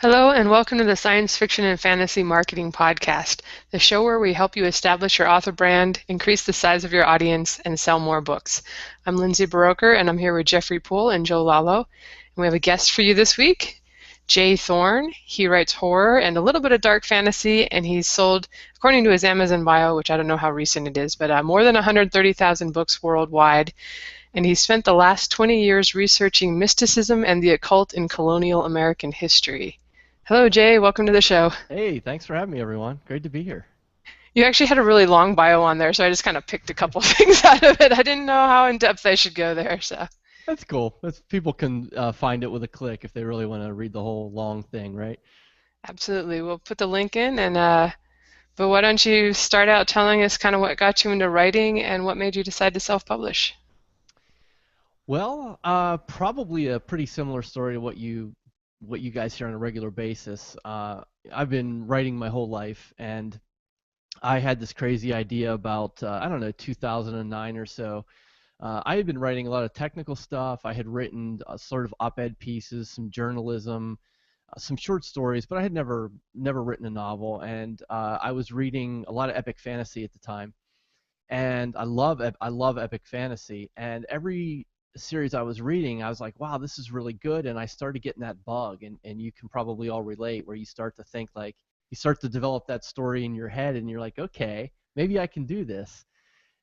Hello, and welcome to the Science Fiction and Fantasy Marketing Podcast, the show where we help you establish your author brand, increase the size of your audience, and sell more books. I'm Lindsay Baroker, and I'm here with Jeffrey Poole and Joe Lalo. And we have a guest for you this week, Jay Thorn. He writes horror and a little bit of dark fantasy, and he's sold, according to his Amazon bio, which I don't know how recent it is, but more than 130,000 books worldwide. And he spent the last 20 years researching mysticism and the occult in colonial American history. Hello, Jay. Welcome to the show. Hey, thanks for having me, everyone. Great to be here. You actually had a really long bio on there, so I just kind of picked a couple things out of it. I didn't know how in depth I should go there, so. That's cool. People can find it with a click if they really want to read the whole long thing, right? Absolutely. We'll put the link in, but why don't you start out telling us kind of what got you into writing and what made you decide to self-publish? Well, probably a pretty similar story to what you guys hear on a regular basis. I've been writing my whole life, and I had this crazy idea about I don't know 2009 or so. I had been writing a lot of technical stuff. I had written sort of op-ed pieces, some journalism, some short stories, but I had never written a novel. And I was reading a lot of epic fantasy at the time, and I love epic fantasy. And every series I was reading, I was like, wow, this is really good. And I started getting that bug, and you can probably all relate, where you start to think like you start to develop that story in your head, and you're like, okay, maybe I can do this.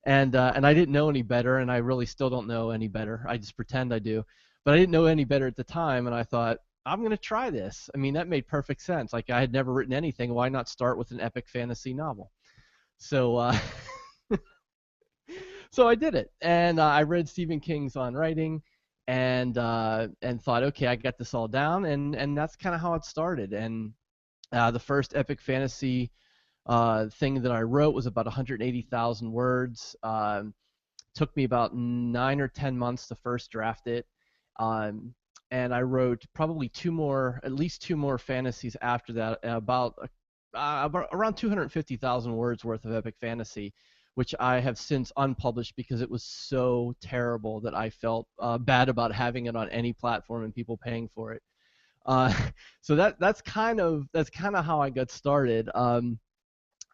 And I didn't know any better, and I really still don't know any better. I just pretend I do, but I didn't know any better at the time, and I thought I'm gonna try this. I mean, that made perfect sense. Like I had never written anything. Why not start with an epic fantasy novel? So so I did it, and I read Stephen King's On Writing, and thought, okay, I got this all down, and that's kind of how it started. And the first epic fantasy thing that I wrote was about 180,000 words. Took me about 9 or 10 months to first draft it. Um, and I wrote probably at least two more fantasies after that, about around 250,000 words worth of epic fantasy, which I have since unpublished because it was so terrible that I felt bad about having it on any platform and people paying for it. Uh, so that's kind of how I got started. As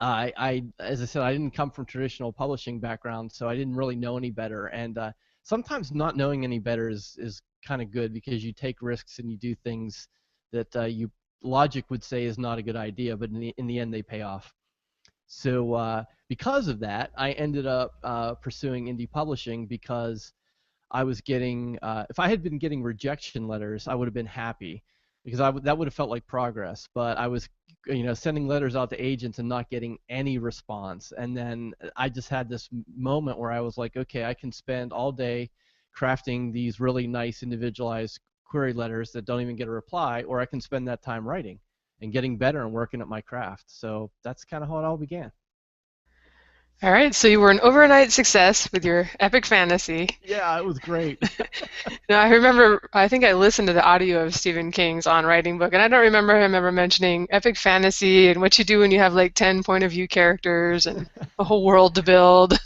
I said, I didn't come from traditional publishing background, so I didn't really know any better. And sometimes not knowing any better is kind of good, because you take risks and you do things that you logic would say is not a good idea, but in the end they pay off. So because of that, I ended up pursuing indie publishing, because I was getting, if I had been getting rejection letters, I would have been happy, because that would have felt like progress. But I was, sending letters out to agents and not getting any response. And then I just had this moment where I was like, okay, I can spend all day crafting these really nice individualized query letters that don't even get a reply, or I can spend that time writing and getting better and working at my craft. So that's kind of how it all began. All right, so you were an overnight success with your epic fantasy. Yeah, it was great. Now, I remember, I think I listened to the audio of Stephen King's On Writing book, and I don't remember him ever mentioning epic fantasy and what you do when you have like 10 point of view characters and a whole world to build.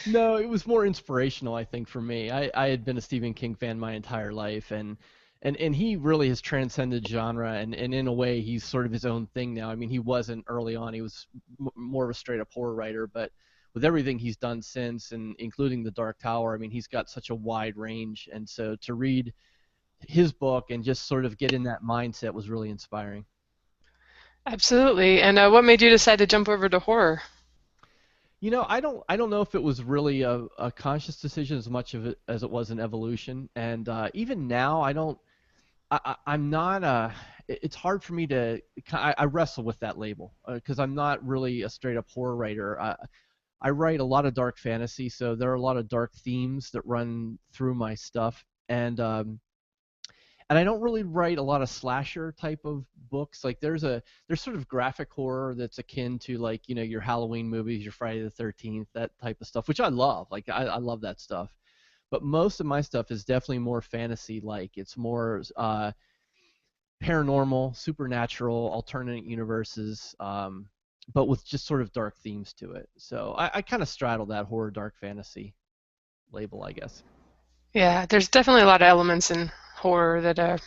No, it was more inspirational, I think, for me. I had been a Stephen King fan my entire life, and he really has transcended genre, and in a way, he's sort of his own thing now. I mean, he wasn't early on; he was more of a straight up horror writer, but with everything he's done since, and including The Dark Tower, I mean, he's got such a wide range, and so to read his book and just sort of get in that mindset was really inspiring. Absolutely. And what made you decide to jump over to horror? I don't know if it was really a conscious decision as much of it as it was an evolution. And even now, I don't. I'm not. It's hard for me to. I wrestle with that label because I'm not really a straight up horror writer. I write a lot of dark fantasy, so there are a lot of dark themes that run through my stuff. And I don't really write a lot of slasher type of books. Like there's sort of graphic horror that's akin to, like, your Halloween movies, your Friday the 13th, that type of stuff, which I love. Like I love that stuff. But most of my stuff is definitely more fantasy like. It's more paranormal, supernatural, alternate universes, but with just sort of dark themes to it. So I kind of straddle that horror dark fantasy label, I guess. Yeah, there's definitely a lot of elements in horror that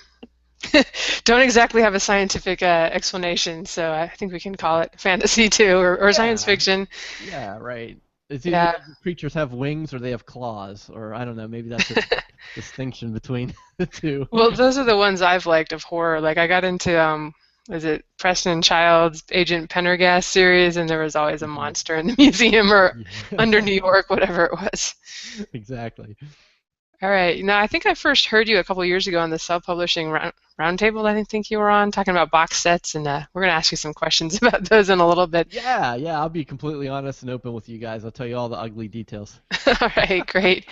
Don't exactly have a scientific explanation, so I think we can call it fantasy too, or science Yeah, fiction. yeah, right. It's either Yeah. the creatures have wings or they have claws, or I don't know, maybe that's a distinction between the two. Well, those are the ones I've liked of horror. Like I got into was it Preston and Child's Agent Pendergast series, and there was always a Mhm. monster in the museum or under Yeah, New York, whatever it was. exactly. All right. Now, I think I first heard you a couple years ago on the self-publishing roundtable. I think you were on talking about box sets, and we're going to ask you some questions about those in a little bit. Yeah, yeah, I'll be completely honest and open with you guys. I'll tell you all the ugly details. All right, great.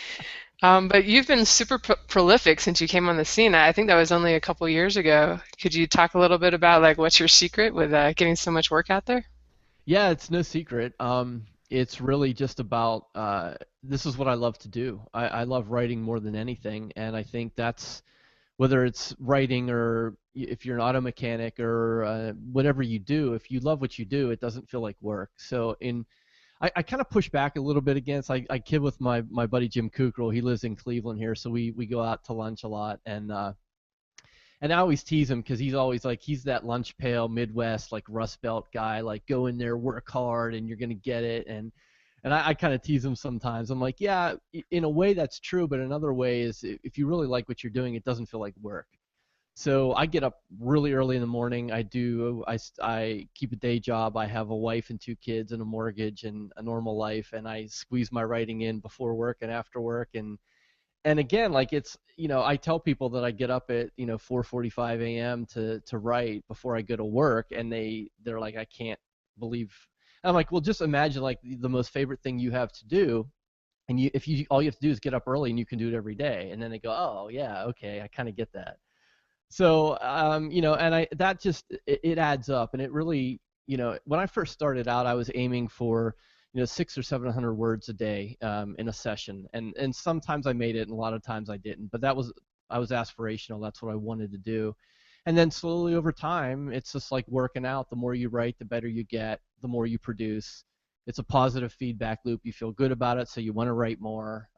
But you've been super prolific since you came on the scene. I think that was only a couple years ago. Could you talk a little bit about like what's your secret with getting so much work out there? Yeah, it's no secret. It's really just about this is what I love to do. I love writing more than anything, and I think that's whether it's writing or if you're an auto mechanic or whatever you do, if you love what you do, it doesn't feel like work. So I kind of push back a little bit against. I kid with my buddy Jim Kukral. He lives in Cleveland here, so we go out to lunch a lot, and I always tease him because he's always like he's that lunch pail Midwest like Rust Belt guy, like go in there, work hard, and you're gonna get it. And I kind of tease him sometimes. I'm like, yeah, in a way that's true, but another way is if you really like what you're doing, it doesn't feel like work. So I get up really early in the morning. I keep a day job. I have a wife and two kids and a mortgage and a normal life, and I squeeze my writing in before work and after work. And again, like it's I tell people that I get up at 4:45 a.m. to write before I go to work, and they're like, I can't believe. I'm like, well, just imagine like the most favorite thing you have to do, and you if you all you have to do is get up early and you can do it every day. And then they go, oh yeah, okay, I kind of get that. So and I that just it adds up, and it really when I first started out, I was aiming for 600 or 700 words a day in a session, and sometimes I made it, and a lot of times I didn't. But I was aspirational. That's what I wanted to do, and then slowly over time, it's just like working out. The more you write, the better you get. The more you produce. It's a positive feedback loop. You feel good about it, so you want to write more.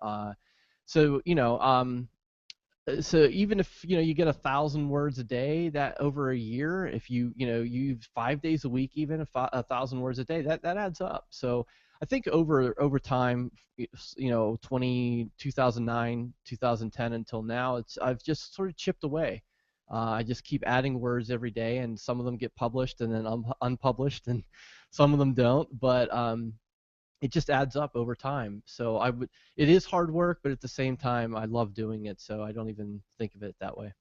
So even if you get 1,000 words a day, that over a year, if you use 5 days a week, even if 1,000 words a day, that adds up. So I think over time, 2009, 2010 until now, I've just sort of chipped away. I just keep adding words every day, and some of them get published and then unpublished, and some of them don't. But it just adds up over time. So it is hard work, but at the same time, I love doing it. So I don't even think of it that way.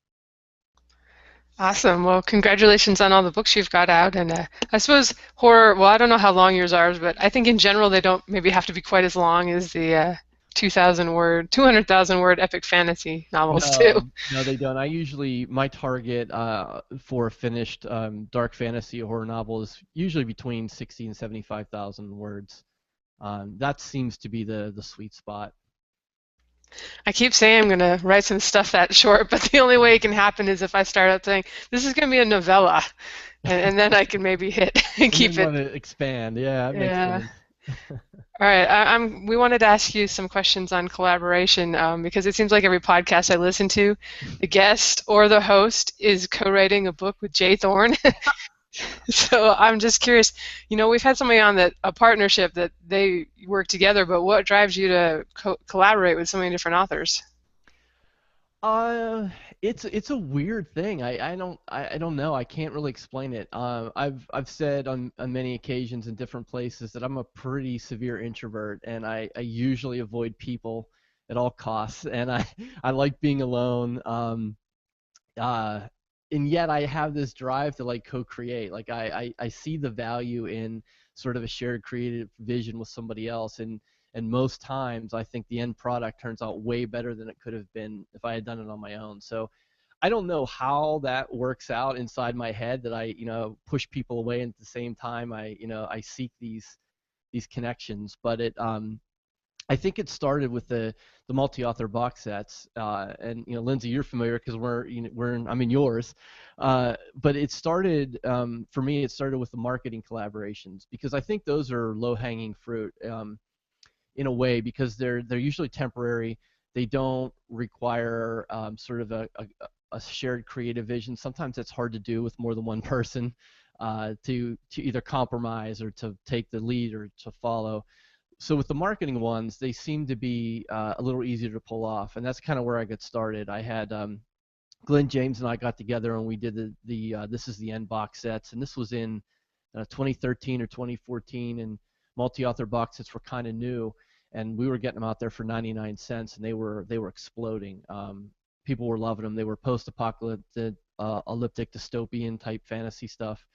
Awesome. Well, congratulations on all the books you've got out. And I suppose horror, well, I don't know how long yours are, but I think in general they don't maybe have to be quite as long as the 200,000 word epic fantasy novels too. No, no, they don't. My target for a finished dark fantasy horror novel is usually between 60 and 75,000 words. That seems to be the sweet spot. I keep saying I'm going to write some stuff that short, but the only way it can happen is if I start out saying, this is going to be a novella. And then I can maybe hit and And then keep want it. to expand. Yeah, that makes Yeah. sense. All right, we wanted to ask you some questions on collaboration because it seems like every podcast I listen to, the guest or the host is co-writing a book with Jay Thorn. So I'm just curious. We've had somebody on that a partnership that they work together, but what drives you to collaborate with so many different authors? Uh, it's a weird thing. I don't know. I can't really explain it. I've said on many occasions in different places that I'm a pretty severe introvert, and I usually avoid people at all costs, and I like being alone. Uh, and yet I have this drive to like co-create. Like I see the value in sort of a shared creative vision with somebody else, and most times I think the end product turns out way better than it could have been if I had done it on my own. So I don't know how that works out inside my head that I push people away, and at the same time I seek these connections, but I think it started with the multi-author box sets, and Lindsay, you're familiar because I'm in yours, but it started for me. It started with the marketing collaborations because I think those are low-hanging fruit in a way because they're usually temporary. They don't require sort of a shared creative vision. Sometimes it's hard to do with more than one person, to either compromise or to take the lead or to follow. So with the marketing ones, they seem to be a little easier to pull off, and that's kind of where I got started. I had Glenn James and I got together and we did the This Is the End box sets, and this was in 2013 or 2014, and multi-author box sets were kind of new, and we were getting them out there for 99 cents, and they were exploding. People were loving them. They were post-apocalyptic, elliptic, dystopian type fantasy stuff.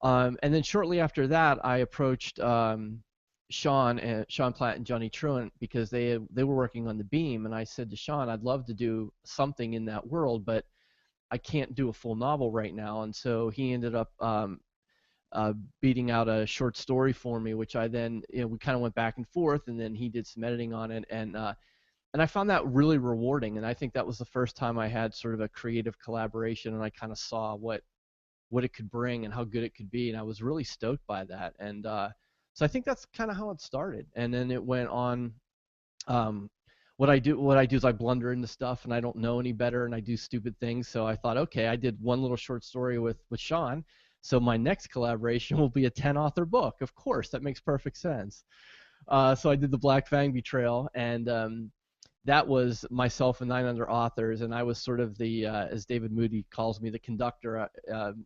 And then shortly after that, I approached Sean Platt and Johnny Truant because they were working on the Beam, and I said to Sean, I'd love to do something in that world, but I can't do a full novel right now. And so he ended up beating out a short story for me, which I then, we kind of went back and forth, and then he did some editing on it, and I found that really rewarding. And I think that was the first time I had sort of a creative collaboration, and I kind of saw what it could bring and how good it could be, and I was really stoked by that. And so I think that's kind of how it started, and then it went on. What I do is I blunder into stuff, and I don't know any better, and I do stupid things. So I thought, okay, I did one little short story with Sean, so my next collaboration will be a 10-author book. Of course, that makes perfect sense. So I did the Black Fang Betrayal, and that was myself and 9 other authors, and I was sort of the, as David Moody calls me, the conductor,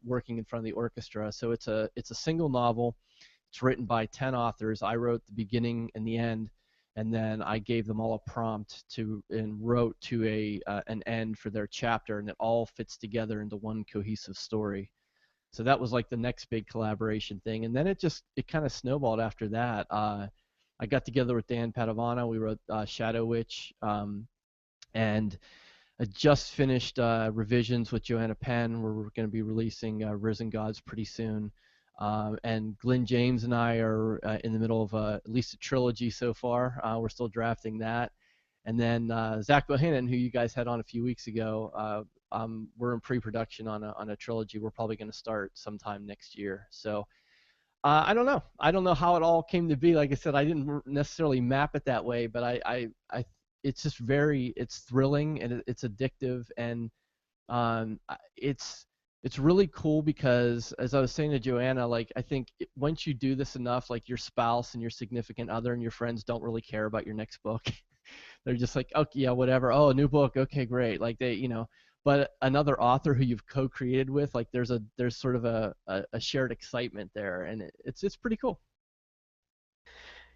working in front of the orchestra. So it's a single novel. It's written by 10 authors. I wrote the beginning and the end, and then I gave them all a prompt and wrote to an end for their chapter, and it all fits together into one cohesive story. So that was like the next big collaboration thing, and then it kind of snowballed after that. I got together with Dan Padavano. We wrote Shadow Witch, and I just finished revisions with Joanna Penn. We're going to be releasing Risen Gods pretty soon. And Glenn James and I are in the middle of at least a trilogy so far. We're still drafting that. And then Zach Bohannon, who you guys had on a few weeks ago, we're in pre-production on a trilogy. We're probably going to start sometime next year. So I don't know. I don't know how it all came to be. Like I said, I didn't necessarily map it that way, but it's just it's thrilling, and it's addictive, and it's really cool because, as I was saying to Joanna, like, I think once you do this enough, like, your spouse and your significant other and your friends don't really care about your next book. They're just like, okay, yeah, whatever. Oh, a new book. Okay, great. Like, but another author who you've co-created with, like, there's sort of a shared excitement there, and it's pretty cool.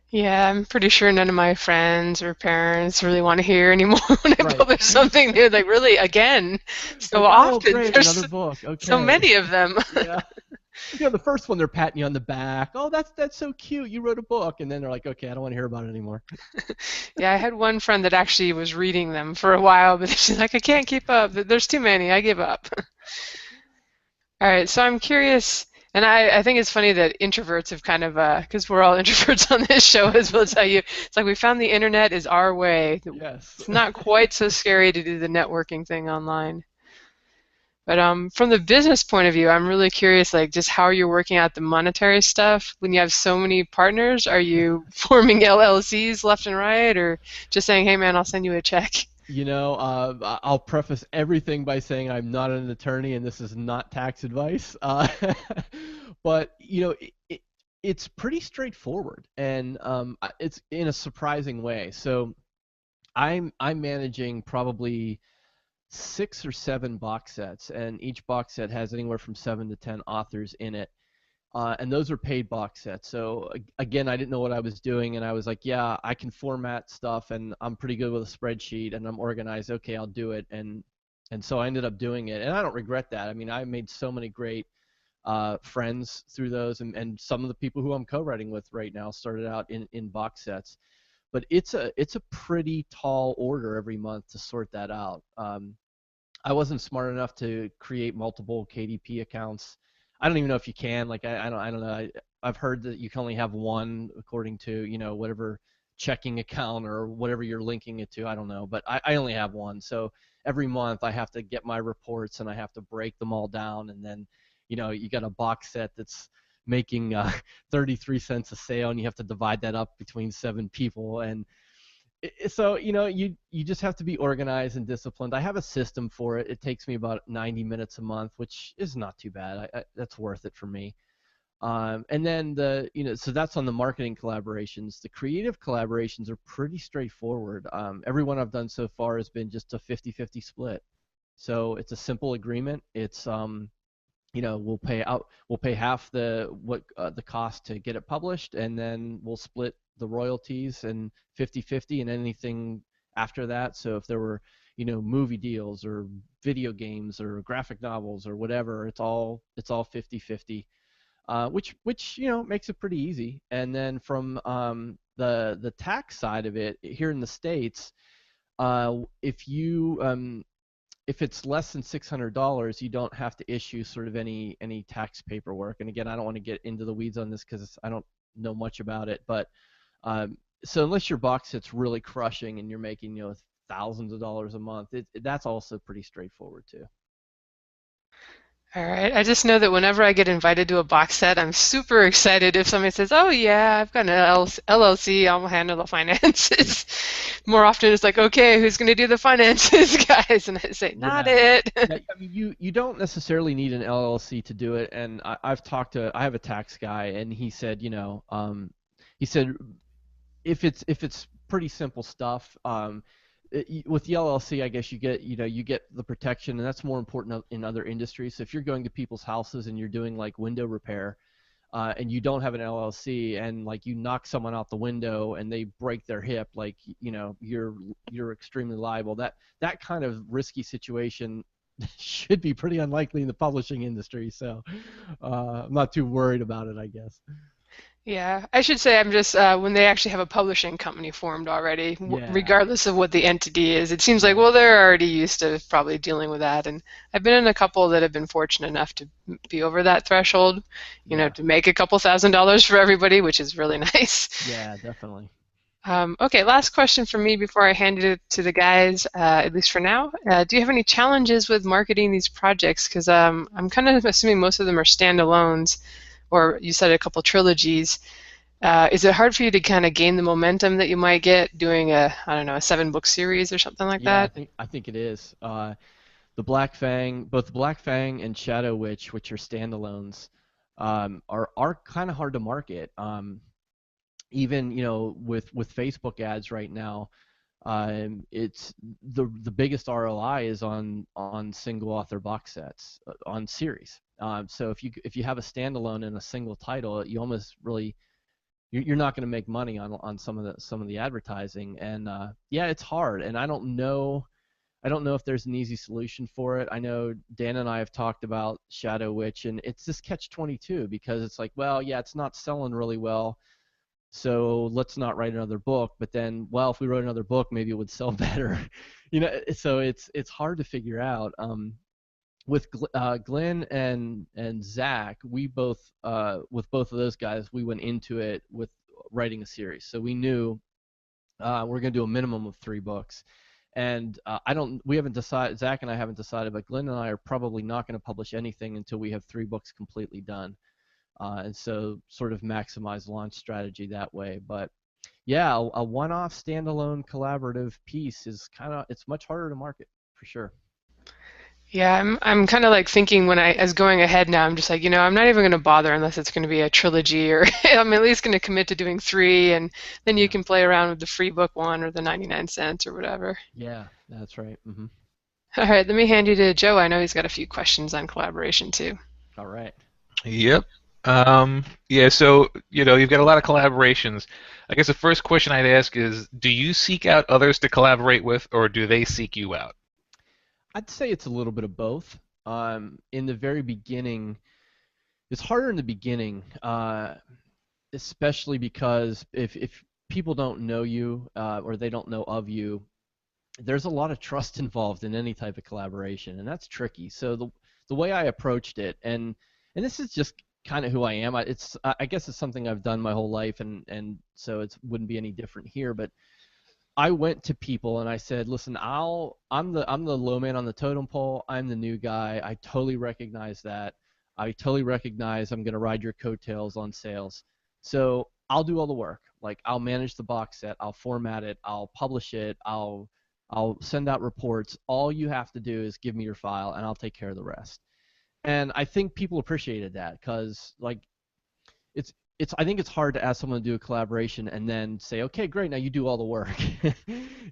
Yeah, I'm pretty sure none of my friends or parents really want to hear anymore when I Right. publish something new. Like, really, again, so Like, oh, often. great, There's another book. so Okay. many of them. Yeah. The first one they're patting you on the back. Oh, that's so cute. You wrote a book, and then they're like, okay, I don't want to hear about it anymore. Yeah, I had one friend that actually was reading them for a while, but she's like, I can't keep up. There's too many. I give up. All right, so I'm curious, and I think it's funny that introverts have kind of, because we're all introverts on this show, as we'll tell you. It's like we found the internet is our way. Yes. It's not quite so scary to do the networking thing online. But from the business point of view, I'm really curious, like, just how you're working out the monetary stuff when you have so many partners. Are you forming LLCs left and right, or just saying, "Hey, man, I'll send you a check"? I'll preface everything by saying I'm not an attorney and this is not tax advice. But it's pretty straightforward, and it's in a surprising way. So I'm managing probably 6 or 7 box sets, and each box set has anywhere from 7 to 10 authors in it. And those are paid box sets. So again, I didn't know what I was doing, and I was like, yeah, I can format stuff, and I'm pretty good with a spreadsheet, and I'm organized. Okay, I'll do it, and so I ended up doing it, and I don't regret that. I mean, I made so many great friends through those, and some of the people who I'm co-writing with right now started out in box sets. But it's a pretty tall order every month to sort that out. I wasn't smart enough to create multiple KDP accounts. I don't even know if you can. Like, I don't know. I've heard that you can only have one according to whatever checking account or whatever you're linking it to. I don't know, but I only have one. So every month I have to get my reports and I have to break them all down, and then you got a box set that's making 33 cents a sale, and you have to divide that up between 7 people, and So you just have to be organized and disciplined. I have a system for it. It takes me about 90 minutes a month, which is not too bad. That's worth it for me. And then so that's on the marketing collaborations. The creative collaborations are pretty straightforward. Every one I've done so far has been just a 50-50 split. So it's a simple agreement. It's we'll pay half the cost to get it published, and then we'll split the royalties and 50-50 and anything after that. So if there were movie deals or video games or graphic novels or whatever, it's all 50-50, which makes it pretty easy. And then from the tax side of it here in the States, if it's less than $600, you don't have to issue sort of any tax paperwork. And again, I don't want to get into the weeds on this because I don't know much about it. But so unless your box hit's really crushing and you're making thousands of dollars a month, that's also pretty straightforward too. All right. I just know that whenever I get invited to a box set, I'm super excited if somebody says, "Oh yeah, I've got an LLC, I'll handle the Yeah. finances." More often it's like, "Okay, who's going to do the finances, guys?" And I say, "Not Yeah. it." Yeah, I mean, you don't necessarily need an LLC to do it, and I have a tax guy, and he said if it's pretty simple stuff, with the LLC, I guess you get the protection, and that's more important in other industries. So if you're going to people's houses and you're doing like window repair, and you don't have an LLC, and like you knock someone out the window and they break their hip, like you're extremely liable. That kind of risky situation should be pretty unlikely in the publishing industry. So I'm not too worried about it, I guess. Yeah, I should say I'm just when they actually have a publishing company formed already, Yeah, regardless of what the entity is. It seems like, yeah, well, they're already used to probably dealing with that. And I've been in a couple that have been fortunate enough to be over that threshold, yeah, to make a couple $1,000s for everybody, which is really nice. yeah, definitely. Okay, last question for me before I hand it to the guys, at least for now. Do you have any challenges with marketing these projects? Because I'm kind of assuming most of them are standalones, or you said a couple trilogies. Is it hard for you to kind of gain the momentum that you might get doing I don't know, a 7 book series or something like Yeah, I that? think I think it is. Both the Black Fang and Shadow Witch, which are standalones, are kind of hard to market. Even with Facebook ads right now, it's the biggest ROI is on single author box sets, on series. So if you have a standalone and a single title, you almost really you're not going to make money on some of the advertising. And yeah, it's hard, and I don't know if there's an easy solution for it. I know Dan and I have talked about Shadow Witch, and it's this catch-22 because it's like, well, yeah, it's not selling really well, so let's not write another book. But then, well, if we wrote another book, maybe it would sell better. So it's hard to figure out. With Glenn and Zach, we both with both of those guys, we went into it with writing a series, so we knew we're going to do a minimum of 3 books. And we haven't decided, Zach and I haven't decided, but Glenn and I are probably not going to publish anything until we have 3 books completely done. And so sort of maximize launch strategy that way. But yeah, a one-off standalone collaborative piece it's much harder to market for sure. Yeah, I'm kind of like thinking when as going ahead now, I'm just like, I'm not even going to bother unless it's going to be a trilogy, or I'm at least going to commit to doing 3, and then you Yeah, can play around with the free book one or the 99 cents or whatever. yeah, that's right. All right, let me hand you to Joe. I know he's got a few questions on collaboration too. All right. Yep. Yeah, so, you've got a lot of collaborations. I guess the first question I'd ask is, do you seek out others to collaborate with, or do they seek you out? I'd say it's a little bit of both. In the very beginning, it's harder in the beginning, especially because if people don't know you, or they don't know of you, there's a lot of trust involved in any type of collaboration, and that's tricky. So the way I approached it, and this is just kind of who I am. I guess it's something I've done my whole life, and so it wouldn't be any different here. But I went to people and I said, listen, I'm the low man on the totem pole. I'm the new guy. I totally recognize that. I totally recognize I'm going to ride your coattails on sales. So I'll do all the work. Like I'll manage the box set, I'll format it, I'll publish it, I'll send out reports. All you have to do is give me your file, and I'll take care of the rest. And I think people appreciated that because like it's I think it's hard to ask someone to do a collaboration and then say, okay, great, now you do all the work.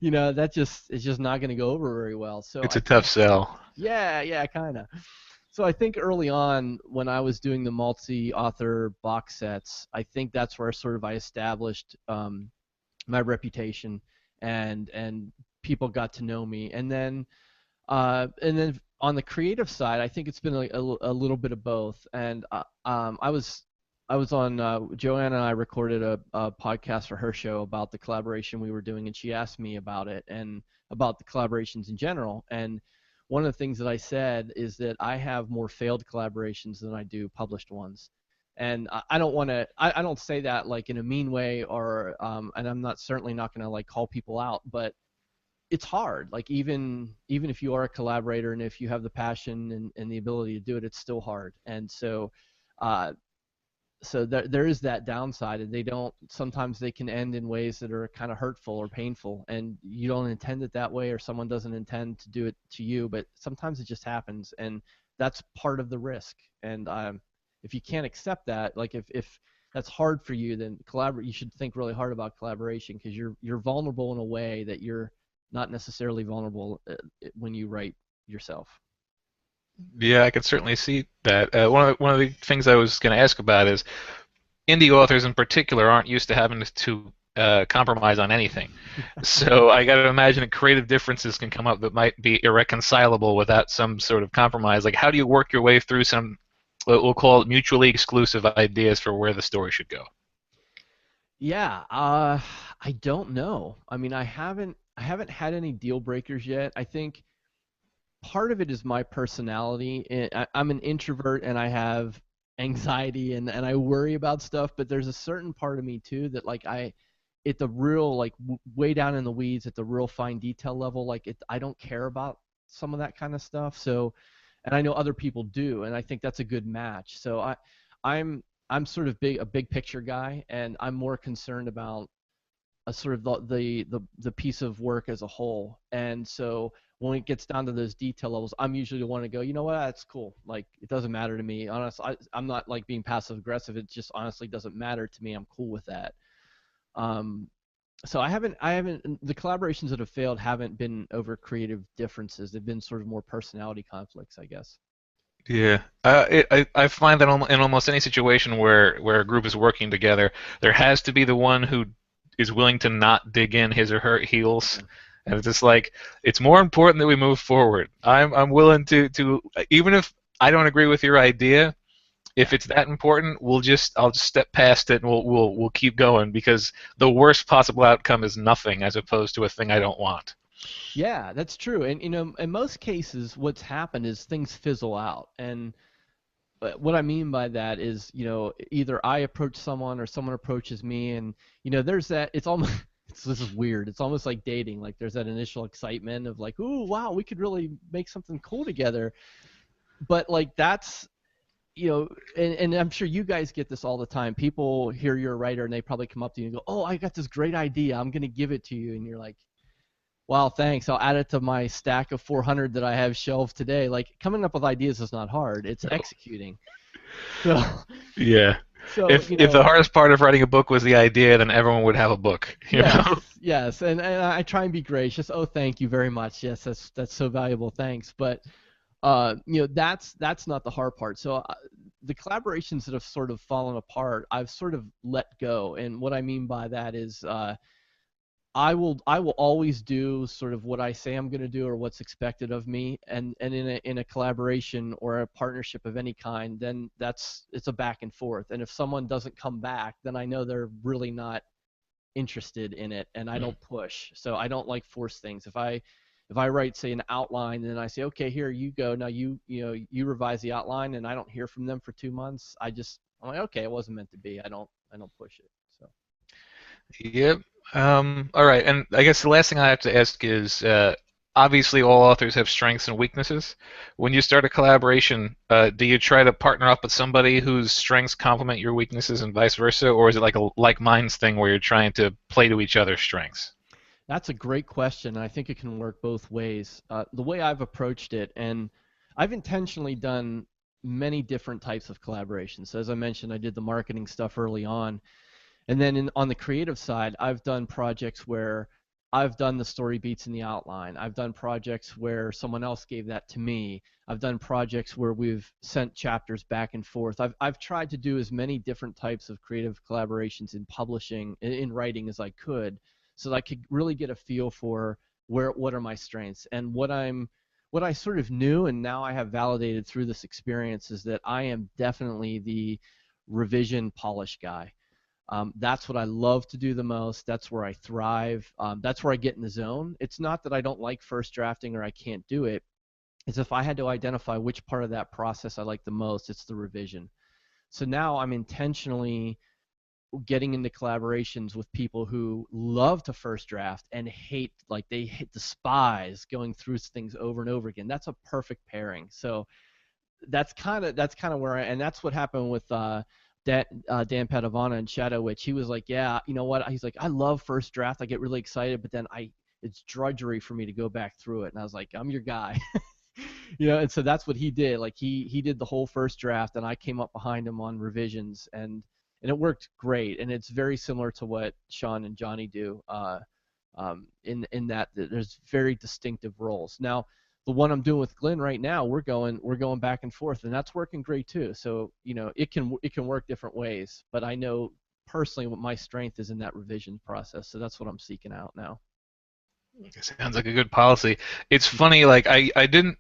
That just it's just not going to go over very well. So It's I a tough think, sell. yeah, kind of. So I think early on when I was doing the multi-author box sets, I think that's where sort of I established my reputation, and people got to know me. And then on the creative side, I think it's been a little bit of both. And I was on Joanne and I recorded a podcast for her show about the collaboration we were doing, and she asked me about it and about the collaborations in general. And one of the things that I said is that I have more failed collaborations than I do published ones. And I don't want to. I don't say that like in a mean way, or and I'm not certainly not going to like call people out, but it's hard. Like even if you are a collaborator and if you have the passion and the ability to do it, it's still hard. And uh, so there is that downside, and they don't sometimes they can end in ways that are kind of hurtful or painful, and you don't intend it that way, or someone doesn't intend to do it to you, but sometimes it just happens, and that's part of the risk. And if you can't accept that, like if that's hard for you, then you should think really hard about collaboration, because you're vulnerable in a way that you're not necessarily vulnerable when you write yourself. Yeah, I can certainly see that. One of the things I was going to ask about is indie authors in particular aren't used to having to compromise on anything. So I got to imagine that creative differences can come up that might be irreconcilable without some sort of compromise. Like, how do you work your way through some, what we'll call it, mutually exclusive ideas for where the story should go? Yeah, I don't know. I mean, I haven't had any deal breakers yet. I think part of it is my personality. I'm an introvert and I have anxiety, and I worry about stuff, but there's a certain part of me too that like at the real like way down in the weeds at the real fine detail level, like I don't care about some of that kind of stuff. So, and I know other people do, and I think that's a good match. So I'm sort of a big picture guy, and I'm more concerned about a sort of the piece of work as a whole. And so when it gets down to those detail levels, I'm usually the one to go, you know what, that's cool. Like it doesn't matter to me. Honestly, I'm not like being passive aggressive. It just honestly doesn't matter to me. I'm cool with that. Um, so I haven't the collaborations that have failed haven't been over creative differences. They've been sort of more personality conflicts, I guess. Yeah, I find that in almost any situation where a group is working together, there has to be the one who is willing to not dig in his or her heels, Yeah. and it's just like it's more important that we move forward. I'm willing to even if I don't agree with your idea, if Yeah. it's that important, I'll just step past it and we'll keep going because the worst possible outcome is nothing as opposed to a thing I don't want. Yeah, that's true. And in most cases, what's happened is things fizzle out. And what I mean by that is, either I approach someone or someone approaches me, and there's that. It's almost this is weird. It's almost like dating. Like there's that initial excitement of like, ooh, wow, we could really make something cool together. But like that's and I'm sure you guys get this all the time. People hear you're a writer and they probably come up to you and go, oh, I got this great idea. I'm gonna give it to you, and you're like, wow, thanks. I'll add it to my stack of 400 that I have shelved today. Like coming up with ideas is not hard. It's executing. So, Yeah. so If the hardest part of writing a book was the idea, then everyone would have a book, you yes, know? yes, and I try and be gracious. Oh, thank you very much. Yes, that's so valuable. Thanks. But that's not the hard part. So the collaborations that have sort of fallen apart, I've sort of let go. And what I mean by that is I will always do sort of what I say I'm going to do or what's expected of me, and in a collaboration or a partnership of any kind, then it's a back and forth. And if someone doesn't come back, then I know they're really not interested in it, and I don't push. So I don't like force things. If I write, say, an outline, and then I say, okay, here you go, now you revise the outline, and I don't hear from them for 2 months, I'm like, okay, it wasn't meant to be. I don't push it. So Yep. All right. And I guess the last thing I have to ask is, obviously all authors have strengths and weaknesses. When you start a collaboration, do you try to partner up with somebody whose strengths complement your weaknesses and vice versa, or is it like a like minds thing where you're trying to play to each other's strengths? That's a great question. I think it can work both ways. The way I've approached it, and I've intentionally done many different types of collaborations. As I mentioned, I did the marketing stuff early on. And then on the creative side, I've done projects where I've done the story beats in the outline. I've done projects where someone else gave that to me. I've done projects where we've sent chapters back and forth. I've tried to do as many different types of creative collaborations in publishing, in writing as I could, so that I could really get a feel for what are my strengths and what I sort of knew and now I have validated through this experience is that I am definitely the revision polish guy. That's what I love to do the most. That's where I thrive. That's where I get in the zone. It's not that I don't like first drafting or I can't do it. It's if I had to identify which part of that process I like the most, it's the revision. So now I'm intentionally getting into collaborations with people who love to first draft and hate, like they hate, despise going through things over and over again. That's a perfect pairing. So that's kind of where and that's what happened with Dan Padavana and Shadow Witch. He was like, yeah, you know what? He's like, I love first draft. I get really excited, but then it's drudgery for me to go back through it. And I was like, I'm your guy. And so that's what he did. Like he did the whole first draft, and I came up behind him on revisions, and it worked great. And it's very similar to what Sean and Johnny do. In that there's very distinctive roles. Now, the one I'm doing with Glenn right now, we're going back and forth, and that's working great too. So it can work different ways, but I know personally what my strength is in that revision process. So that's what I'm seeking out now. Sounds like a good policy. It's funny, like I didn't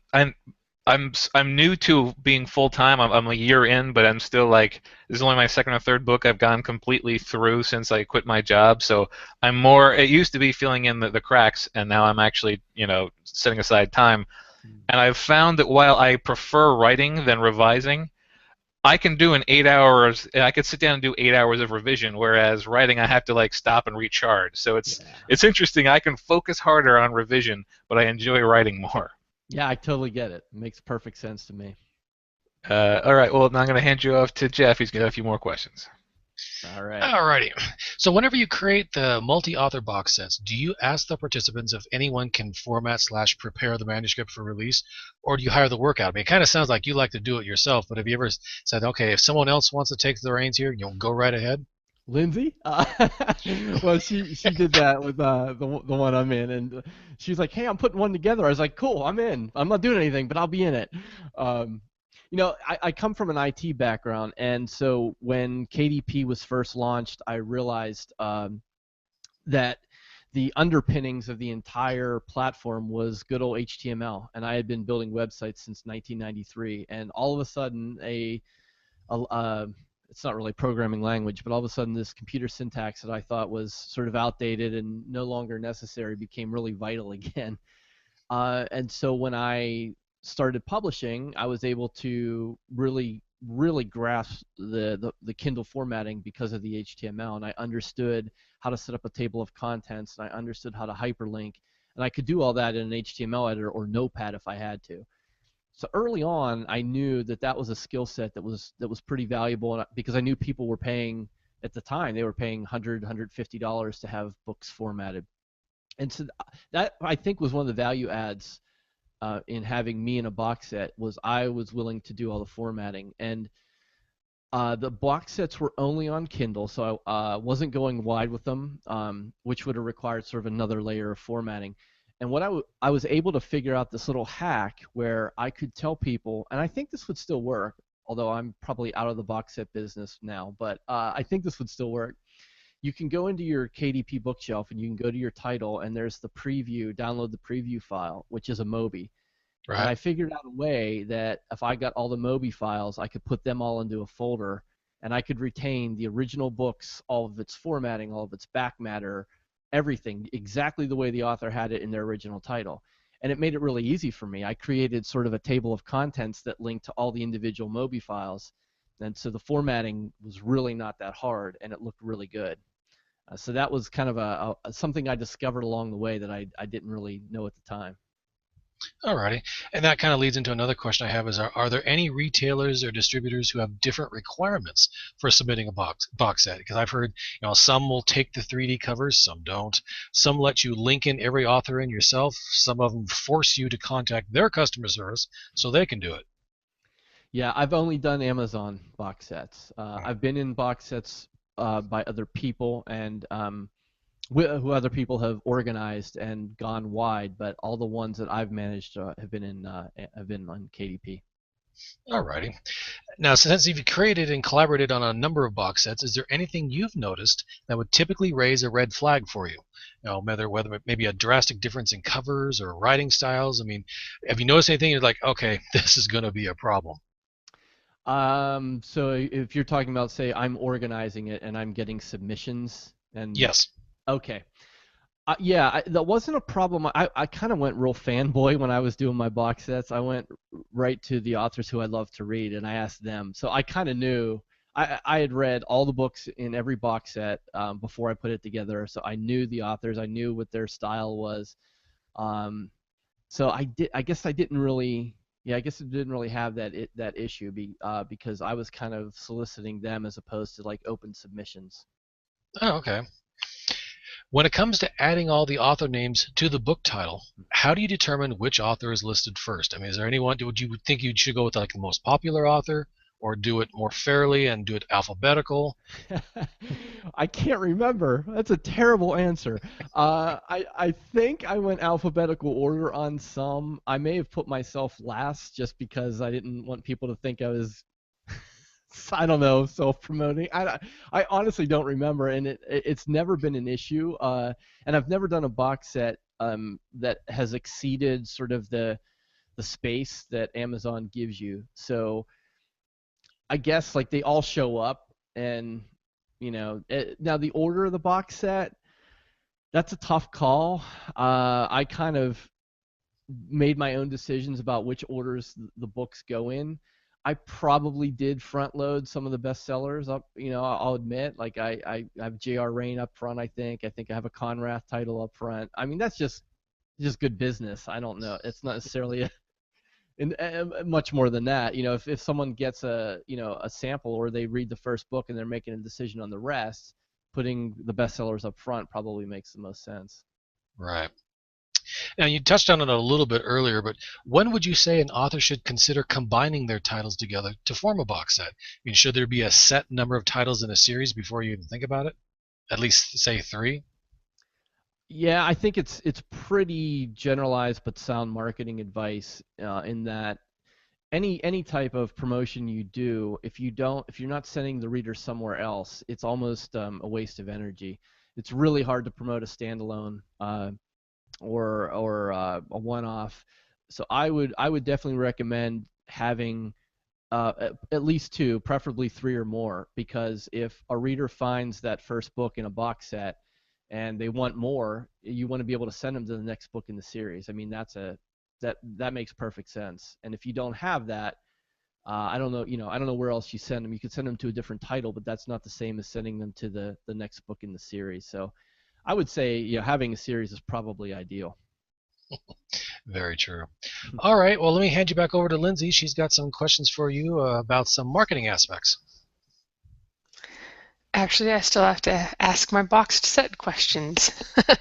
I'm new to being full time. I'm a year in, but I'm still like this is only my second or third book I've gone completely through since I quit my job. So I'm more. It used to be filling in the cracks, and now I'm actually setting aside time. And I've found that while I prefer writing than revising, I can do an 8 hours. I could sit down and do 8 hours of revision, whereas writing I have to like stop and recharge. So it's Yeah. it's interesting. I can focus harder on revision, but I enjoy writing more. Yeah, I totally get it. It makes perfect sense to me. All right. Well, now I'm going to hand you off to Jeff. He's going to have a few more questions. All right. Alrighty. So whenever you create the multi-author box sets, do you ask the participants if anyone can format/prepare the manuscript for release, or do you hire the work out? I mean, it kind of sounds like you like to do it yourself, but have you ever said, okay, if someone else wants to take the reins here, you'll go right ahead? Lindsay? Well, she did that with the one I'm in, and she's like, "Hey, I'm putting one together." I was like, "Cool, I'm in. I'm not doing anything, but I'll be in it." Um, I come from an IT background, and so when KDP was first launched, I realized that the underpinnings of the entire platform was good old HTML, and I had been building websites since 1993, and all of a sudden a it's not really a programming language, but all of a sudden this computer syntax that I thought was sort of outdated and no longer necessary became really vital again. And so when I started publishing, I was able to really grasp the Kindle formatting because of the HTML, and I understood how to set up a table of contents, and I understood how to hyperlink, and I could do all that in an HTML editor or Notepad if I had to. So early on, I knew that was a skill set that was pretty valuable, and because I knew people were paying at the time, they were paying $150 to have books formatted, and so that I think was one of the value adds in having me in a box set was I was willing to do all the formatting, and the box sets were only on Kindle, so I wasn't going wide with them, which would have required sort of another layer of formatting. And what I was able to figure out this little hack where I could tell people, and I think this would still work, although I'm probably out of the box set business now, but I think this would still work. You can go into your KDP bookshelf and you can go to your title, and there's the preview, download the preview file, which is a Mobi. And Right. I figured out a way that if I got all the Mobi files, I could put them all into a folder, and I could retain the original books, all of its formatting, all of its back matter, everything exactly the way the author had it in their original title. And it made it really easy for me. I created sort of a table of contents that linked to all the individual Mobi files, and so the formatting was really not that hard, and it looked really good. So that was kind of something I discovered along the way that I didn't really know at the time. Alrighty. And that kind of leads into another question I have is are there any retailers or distributors who have different requirements for submitting a box set? Because I've heard, some will take the 3D covers, some don't. Some let you link in every author in yourself. Some of them force you to contact their customer service so they can do it. Yeah, I've only done Amazon box sets. I've been in box sets by other people, and who other people have organized and gone wide, but all the ones that I've managed have been on KDP. Alrighty. Now, since you've created and collaborated on a number of box sets, is there anything you've noticed that would typically raise a red flag for you? Whether it maybe a drastic difference in covers or writing styles. I mean, have you noticed anything you're like, okay, this is going to be a problem? So if you're talking about, say, I'm organizing it and I'm getting submissions, and Yes. okay. Yeah, that wasn't a problem. I kind of went real fanboy when I was doing my box sets. I went right to the authors who I love to read, and I asked them. So I kind of knew. I had read all the books in every box set before I put it together, so I knew the authors. I knew what their style was. So I did. I guess I didn't really. Yeah, I guess it didn't really have that issue because I was kind of soliciting them as opposed to like open submissions. Oh, okay. When it comes to adding all the author names to the book title, how do you determine which author is listed first? I mean, is there anyone, would you think you should go with like the most popular author or do it more fairly and do it alphabetical? I can't remember. That's a terrible answer. I think I went alphabetical order on some. I may have put myself last just because I didn't want people to think I was, I don't know, self-promoting. I honestly don't remember, and it's never been an issue. And I've never done a box set that has exceeded sort of the space that Amazon gives you. So I guess like they all show up, and now the order of the box set, that's a tough call. I kind of made my own decisions about which orders the books go in. I probably did front load some of the bestsellers up. I'll admit, like I have J.R. Rain up front. I think I have a Conrath title up front. I mean, that's just good business. I don't know. It's not necessarily and much more than that. If someone gets a sample, or they read the first book and they're making a decision on the rest, putting the bestsellers up front probably makes the most sense. Right. Now, you touched on it a little bit earlier, but when would you say an author should consider combining their titles together to form a box set? I mean, should there be a set number of titles in a series before you even think about it? At least, say, 3? Yeah, I think it's pretty generalized but sound marketing advice, in that any type of promotion you do, if you're not sending the reader somewhere else, it's almost a waste of energy. It's really hard to promote a standalone, or a one-off. So I would definitely recommend having at least 2, preferably 3 or more, because if a reader finds that first book in a box set and they want more, you want to be able to send them to the next book in the series. I mean, that makes perfect sense. And if you don't have that, I don't know, I don't know where else you send them. You could send them to a different title, but that's not the same as sending them to the next book in the series. So I would say, having a series is probably ideal. Very true. All right. Well, let me hand you back over to Lindsay. She's got some questions for you about some marketing aspects. Actually, I still have to ask my boxed set questions. I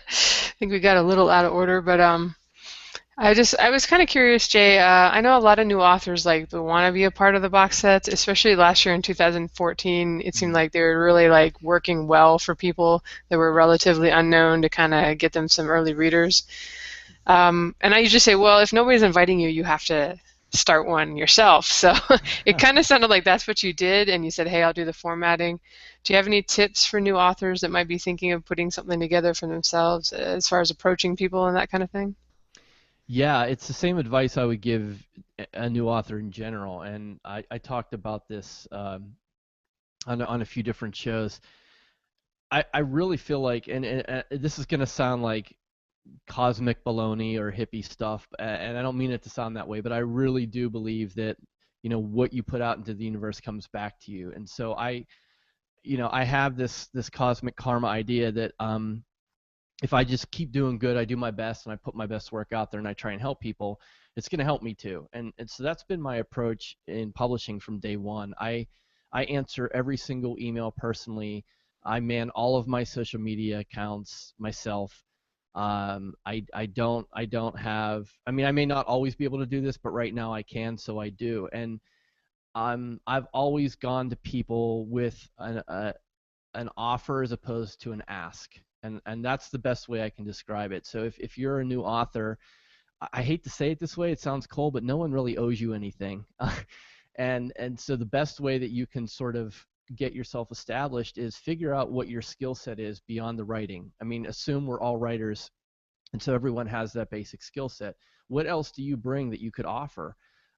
think we got a little out of order, but I was kind of curious, Jay. I know a lot of new authors like they want to be a part of the box sets, especially last year in 2014. It seemed like they were really like working well for people that were relatively unknown to kind of get them some early readers. And I usually say, well, if nobody's inviting you, you have to start one yourself. So it kind of sounded like that's what you did, and you said, hey, I'll do the formatting. Do you have any tips for new authors that might be thinking of putting something together for themselves as far as approaching people and that kind of thing? Yeah, it's the same advice I would give a new author in general, and I talked about this on a few different shows. I really feel like, and this is going to sound like cosmic baloney or hippie stuff, and I don't mean it to sound that way, but I really do believe that what you put out into the universe comes back to you. And so I have this cosmic karma idea that if I just keep doing good, I do my best, and I put my best work out there, and I try and help people, it's going to help me too. And so that's been my approach in publishing from day one. I answer every single email personally. I man all of my social media accounts myself. I don't have. I mean, I may not always be able to do this, but right now I can, so I do. And I've always gone to people with an offer as opposed to an ask. And that's the best way I can describe it. So if you're a new author, I hate to say it this way, it sounds cold, but no one really owes you anything. And so the best way that you can sort of get yourself established is figure out what your skill set is beyond the writing. I mean, assume we're all writers, and so everyone has that basic skill set. What else do you bring that you could offer?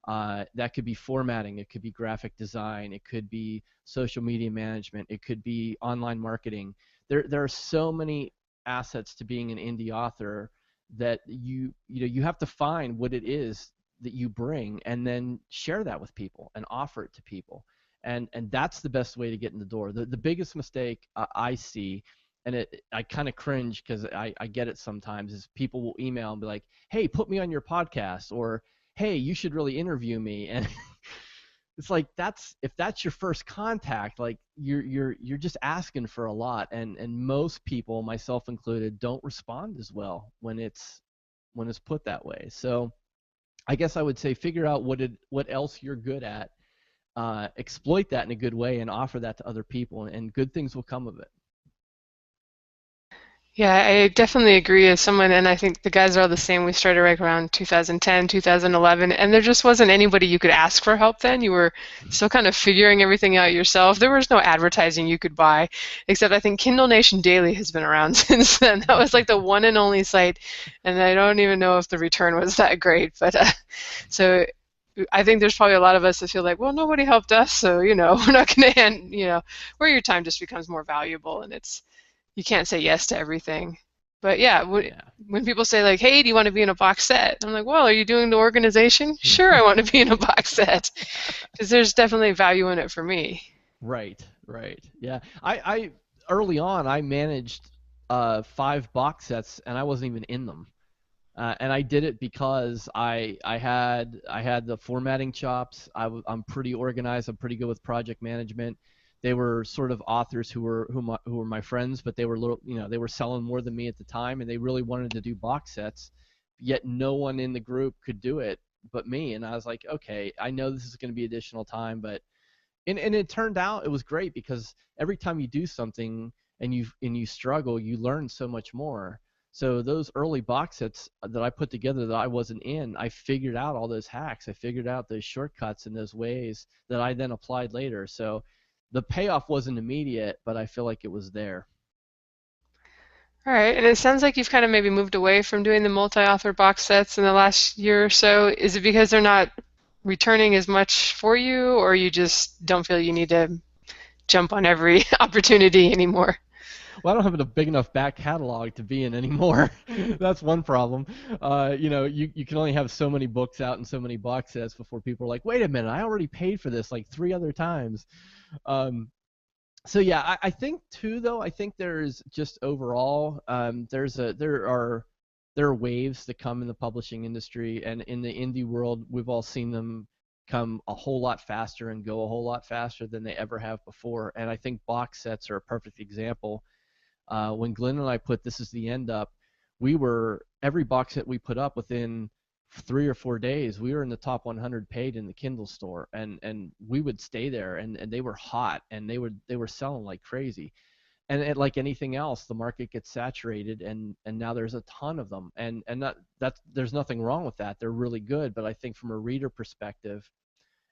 That could be formatting, it could be graphic design, it could be social media management, it could be online marketing. There are so many assets to being an indie author that you have to find what it is that you bring and then share that with people and offer it to people. And that's the best way to get in the door. The biggest mistake I see, and I kind of cringe because I get it sometimes, is people will email and be like, hey, put me on your podcast, or hey, you should really interview me. And it's like, if that's your first contact, like you're just asking for a lot. And most people, myself included, don't respond as well when it's put that way. So I guess I would say figure out what else you're good at, exploit that in a good way, and offer that to other people, and good things will come of it. Yeah, I definitely agree as someone, and I think the guys are all the same. We started right around 2010, 2011, and there just wasn't anybody you could ask for help then. You were still kind of figuring everything out yourself. There was no advertising you could buy, except I think Kindle Nation Daily has been around since then. That was like the one and only site, and I don't even know if the return was that great. But so I think there's probably a lot of us that feel like, well, nobody helped us, so we're not going to end. Where your time just becomes more valuable, and you can't say yes to everything. But yeah, Yeah. when people say like, hey, do you want to be in a box set? I'm like, well, are you doing the organization? Sure, I want to be in a box set, because there's definitely value in it for me. Right. Yeah. I early on I managed 5 box sets, and I wasn't even in them. And I did it because I had the formatting chops. I'm pretty organized. I'm pretty good with project management. They were sort of authors who were my friends, but they were they were selling more than me at the time, and they really wanted to do box sets. Yet no one in the group could do it but me. And I was like, okay, I know this is going to be additional time, but and it turned out it was great, because every time you do something and you struggle, you learn so much more. So those early box sets that I put together that I wasn't in, I figured out all those hacks. I figured out those shortcuts and those ways that I then applied later. So the payoff wasn't immediate, but I feel like it was there. All right, and it sounds like you've kind of maybe moved away from doing the multi-author box sets in the last year or so. Is it because they're not returning as much for you, or you just don't feel you need to jump on every opportunity anymore? Well, I don't have a big enough back catalog to be in anymore. That's one problem. You can only have so many books out and so many box sets before people are like, wait a minute, I already paid for this like 3 other times. So yeah, I think too, though, I think there's just overall, there are waves that come in the publishing industry, and in the indie world, we've all seen them come a whole lot faster and go a whole lot faster than they ever have before. And I think box sets are a perfect example. When Glenn and I put This Is the End up, every box set we put up, within 3 or 4 days, we were in the top 100 paid in the Kindle store, and we would stay there, and they were hot, and they were selling like crazy. And like anything else, the market gets saturated, and now there's a ton of them, and that there's nothing wrong with that. They're really good, but I think from a reader perspective,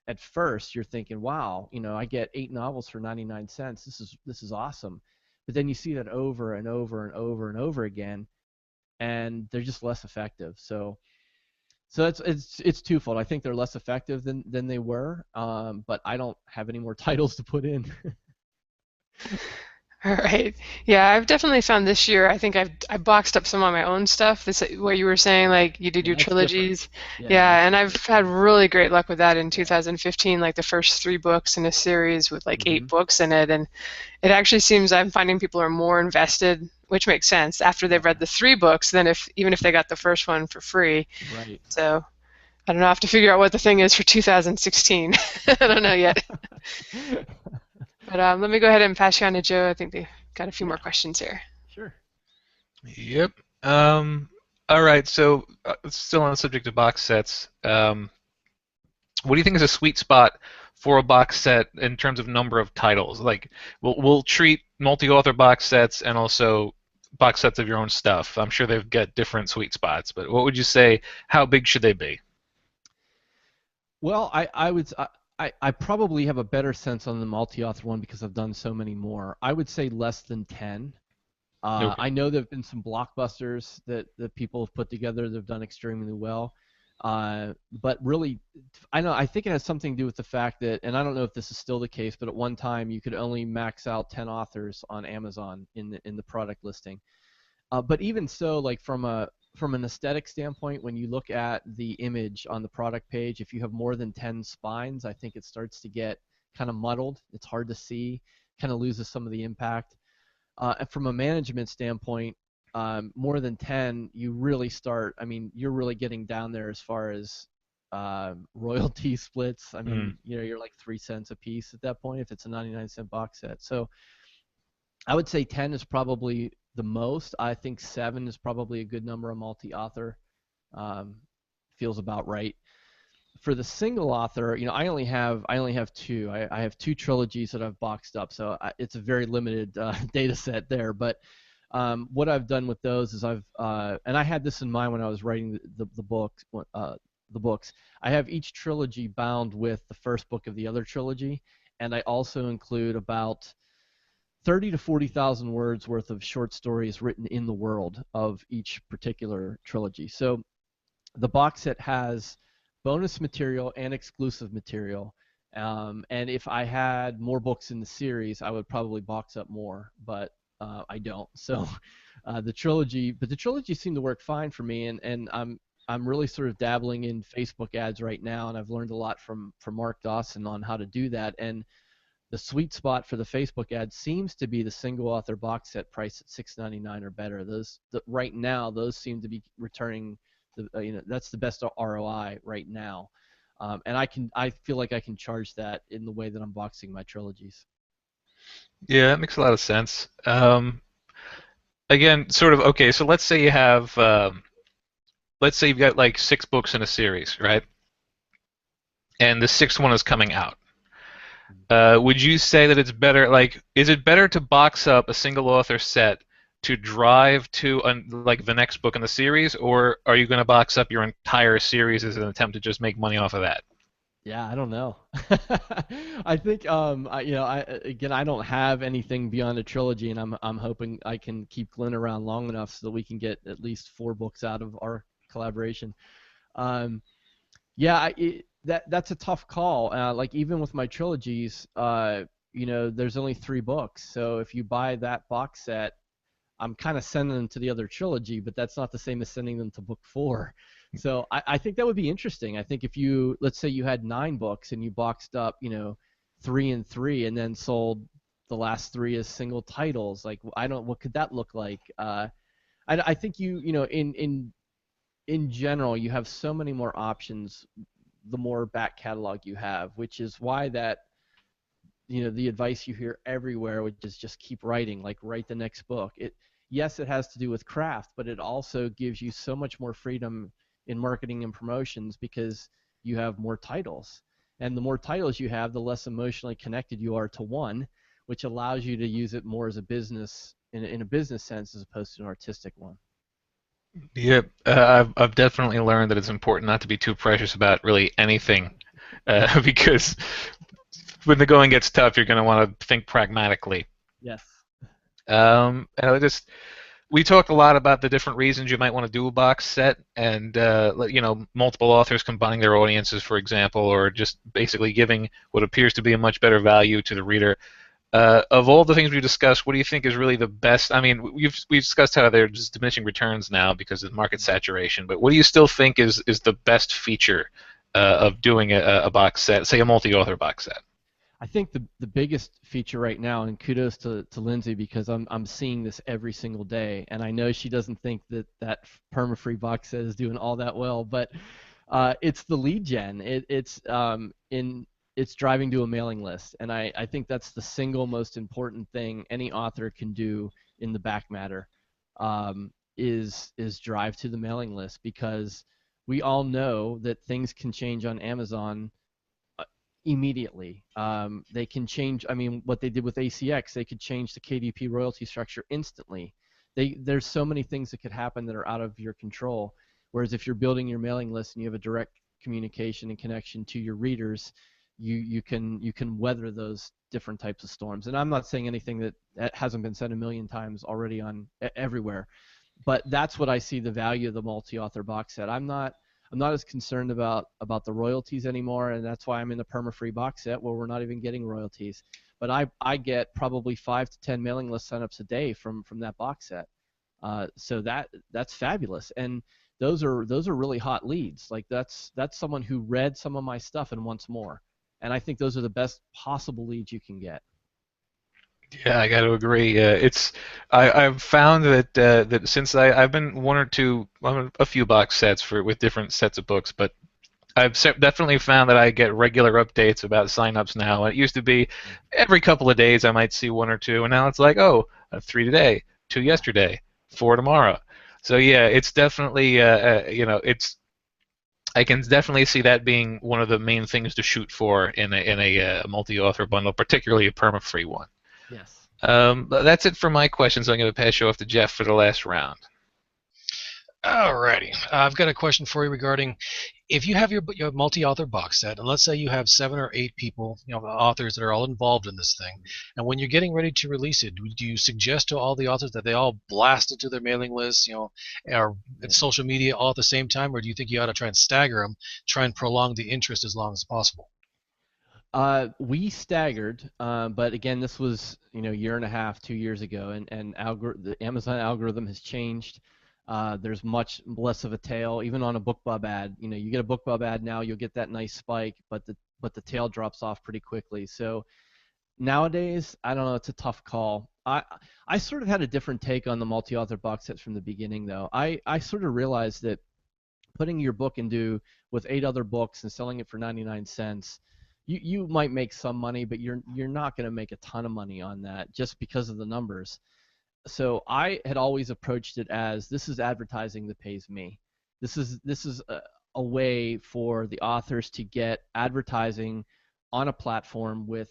at first you're thinking, wow, I get 8 novels for 99 cents. This is awesome. But then you see that over and over and over and over again, and they're just less effective. So it's twofold. I think they're less effective than they were, but I don't have any more titles to put in. All right. Yeah, I've definitely found this year, I think I boxed up some of my own stuff. This what you were saying, like you did Yeah, your that's different. trilogies. Yeah, Yeah, that's and I've had really great luck with that in yeah. 2015, like the first 3 books in a series with like Hmm. 8 books in it. And it actually seems I'm finding people are more invested, which makes sense after they've read Yeah, the 3 books than if even if they got the first one for free. right. So I don't know. I have to figure out what the thing is for 2016. I don't know yet. But let me go ahead and pass you on to Joe. I think they've got a few more Yeah, questions here. sure. Yep. All right. So, still on the subject of box sets, what do you think is a sweet spot for a box set in terms of number of titles? Like, we'll treat multi-author box sets and also box sets of your own stuff. I'm sure they've got different sweet spots, but what would you say? How big should they be? Well, I would I probably have a better sense on the multi-author one because I've done so many more. I would say less than 10. Okay. I know there have been some blockbusters that people have put together that have done extremely well. But really, I think it has something to do with the fact that, and I don't know if this is still the case, but at one time you could only max out 10 authors on Amazon in the product listing. But even so, like from an aesthetic standpoint, when you look at the image on the product page, if you have more than 10 spines, I think it starts to get kind of muddled. It's hard to see, kind of loses some of the impact. And from a management standpoint, more than 10, you really start, I mean, you're really getting down there as far as royalty splits. I Mm. mean, you're like 3 cents a piece at that point if it's a 99-cent box set. So I would say 10 is probably the most. I think 7 is probably a good number. A multi-author um, feels about right. For the single author, I only have two. I have two trilogies that I've boxed up, so it's a very limited data set there. But what I've done with those is and I had this in mind when I was writing the book, the books. I have each trilogy bound with the first book of the other trilogy, and I also include about 30 to 40,000 words worth of short stories written in the world of each particular trilogy. So the box set has bonus material and exclusive material. And if I had more books in the series, I would probably box up more, but I don't. So but the trilogy seemed to work fine for me, and I'm really sort of dabbling in Facebook ads right now, and I've learned a lot from Mark Dawson on how to do that. And the sweet spot for the Facebook ad seems to be the single author box set price at $6.99 or better. Right now, those seem to be returning. That's the best ROI right now, and I feel like I can charge that in the way that I'm boxing my trilogies. Yeah, that makes a lot of sense. Again, sort of, okay, so let's say you've got like 6 books in a series, right? And the sixth one is coming out. Would you say that it's better, like, is it better to box up a single author set to drive to like the next book in the series, or are you going to box up your entire series as an attempt to just make money off of that? Yeah, I don't know. I think again I don't have anything beyond a trilogy, and I'm hoping I can keep Glenn around long enough so that we can get at least 4 books out of our collaboration. Um, yeah, that's a tough call. Like even with my trilogies, there's only 3 books. So if you buy that box set, I'm kind of sending them to the other trilogy, but that's not the same as sending them to book 4. So I think that would be interesting. I think if let's say you had 9 books and you boxed up, 3 and 3, and then sold the last 3 as single titles, like what could that look like? I think in general, you have so many more options the more back catalog you have, which is why the advice you hear everywhere, which is just keep writing, like write the next book. Yes, it has to do with craft, but it also gives you so much more freedom in marketing and promotions because you have more titles. And the more titles you have, the less emotionally connected you are to one, which allows you to use it more as a business in a business sense as opposed to an artistic one. Yep, I've definitely learned that it's important not to be too precious about really anything, because when the going gets tough, you're going to want to think pragmatically. Yes. And we talked a lot about the different reasons you might want to do a box set, and multiple authors combining their audiences, for example, or just basically giving what appears to be a much better value to the reader. Of all the things we've discussed, what do you think is really the best? I mean, we've discussed how there's diminishing returns now because of market saturation, but what do you still think is the best feature of doing a box set, say a multi-author box set? I think the biggest feature right now, and kudos to Lindsay because I'm seeing this every single day, and I know she doesn't think that perma-free box set is doing all that well, but it's the lead gen. It's driving to a mailing list, and I think that's the single most important thing any author can do in the back matter, is drive to the mailing list, because we all know that things can change on Amazon immediately. They can change. I mean, what they did with ACX, they could change the KDP royalty structure instantly. There's so many things that could happen that are out of your control. Whereas if you're building your mailing list and you have a direct communication and connection to your readers, you can weather those different types of storms. And I'm not saying anything that hasn't been said a million times already on everywhere, but that's what I see the value of the multi-author box set. I'm not as concerned about the royalties anymore, and that's why I'm in the perma-free box set where we're not even getting royalties. But I get probably 5 to 10 mailing list signups a day from that box set. So that's fabulous, and those are really hot leads. Like that's someone who read some of my stuff and wants more, and I think those are the best possible leads you can get. Yeah, I got to agree. I've found that since I've been one or two, well, a few box sets with different sets of books, but definitely found that I get regular updates about signups now. It used to be every couple of days I might see one or two, and now it's like, oh, 3 today, 2 yesterday, 4 tomorrow. So yeah, it's definitely I can definitely see that being one of the main things to shoot for in a multi-author bundle, particularly a perma-free one. Yes. That's it for my questions. I'm going to pass you off to Jeff for the last round. Alrighty, I've got a question for you regarding if you have your multi-author box set, and let's say you have 7 or 8 people, authors that are all involved in this thing, and when you're getting ready to release it, do you suggest to all the authors that they all blast it to their mailing list, or social media all at the same time, or do you think you ought to try and stagger them, try and prolong the interest as long as possible? We staggered, but again, this was a year and a half, 2 years ago, and the Amazon algorithm has changed. There's much less of a tail, even on a BookBub ad. You get a BookBub ad now, you'll get that nice spike, but the tail drops off pretty quickly. So nowadays, I don't know, it's a tough call. I sort of had a different take on the multi-author box sets from the beginning, though. I sort of realized that putting your book into with 8 other books and selling it for 99 cents, you might make some money, but you're not going to make a ton of money on that just because of the numbers. So I had always approached it as, this is advertising that pays me. This is a way for the authors to get advertising on a platform with